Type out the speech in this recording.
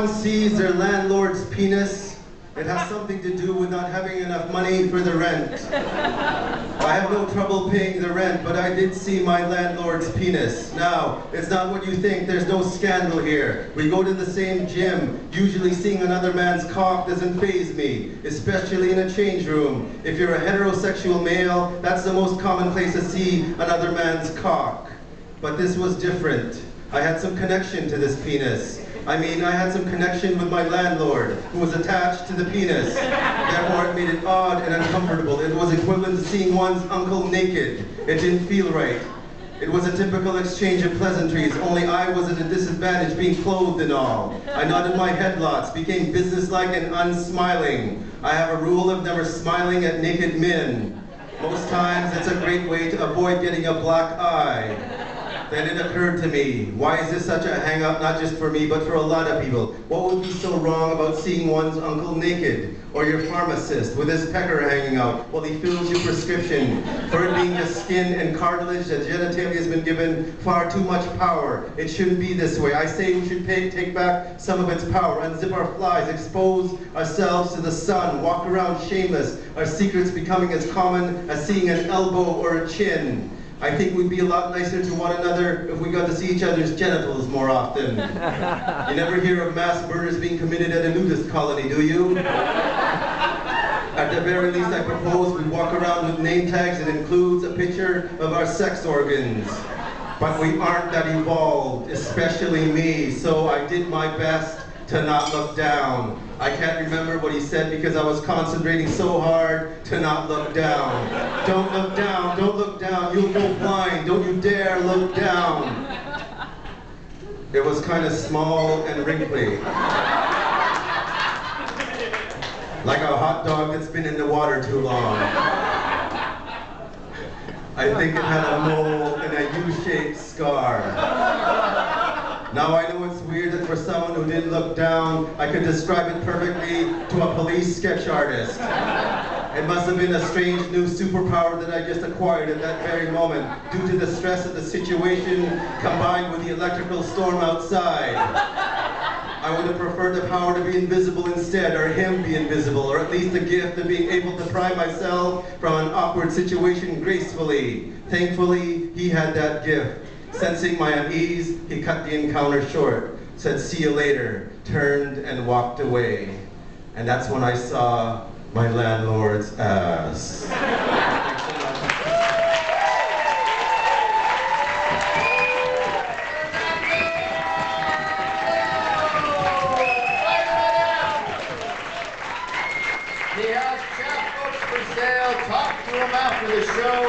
Sees their landlord's penis, it has something to do with not having enough money for the rent. I have no trouble paying the rent, but I did see my landlord's penis. Now, it's not what you think, there's no scandal here. We go to the same gym. Usually seeing another man's cock doesn't faze me, especially in a change room. If you're a heterosexual male, that's the most common place to see another man's cock. But this was different. I had some connection to this penis. I had some connection with my landlord, who was attached to the penis. Therefore, it made it odd and uncomfortable. It was equivalent to seeing one's uncle naked. It didn't feel right. It was a typical exchange of pleasantries, only I was at a disadvantage being clothed and all. I nodded my head lots, became businesslike and unsmiling. I have a rule of never smiling at naked men. Most times, it's a great way to avoid getting a black eye. Then it occurred to me, why is this such a hang-up, not just for me, but for a lot of people? What would be so wrong about seeing one's uncle naked? Or your pharmacist with his pecker hanging out while he fills your prescription? For it being just skin and cartilage, the genitalia has been given far too much power. It shouldn't be this way. I say we should take back some of its power, unzip our flies, expose ourselves to the sun, walk around shameless, our secrets becoming as common as seeing an elbow or a chin. I think we'd be a lot nicer to one another if we got to see each other's genitals more often. You never hear of mass murders being committed at a nudist colony, do you? At the very least, I propose we walk around with name tags that includes a picture of our sex organs. But we aren't that evolved, especially me, so I did my best to not look down. I can't remember what he said because I was concentrating so hard to not look down. Don't look down, don't look down, you'll go blind, don't you dare look down. It was kind of small and wrinkly. Like a hot dog that's been in the water too long. I think it had a mole and a U-shaped scar. Now I know it's weird that for someone who didn't look down, I could describe it perfectly to a police sketch artist. It must have been a strange new superpower that I just acquired at that very moment, due to the stress of the situation combined with the electrical storm outside. I would have preferred the power to be invisible instead, or him be invisible, or at least the gift of being able to pry myself from an awkward situation gracefully. Thankfully, he had that gift. Sensing my unease, he cut the encounter short, said, "See you later," turned and walked away. And that's when I saw my landlord's ass. He has chapbooks for sale. Talk to him after the show.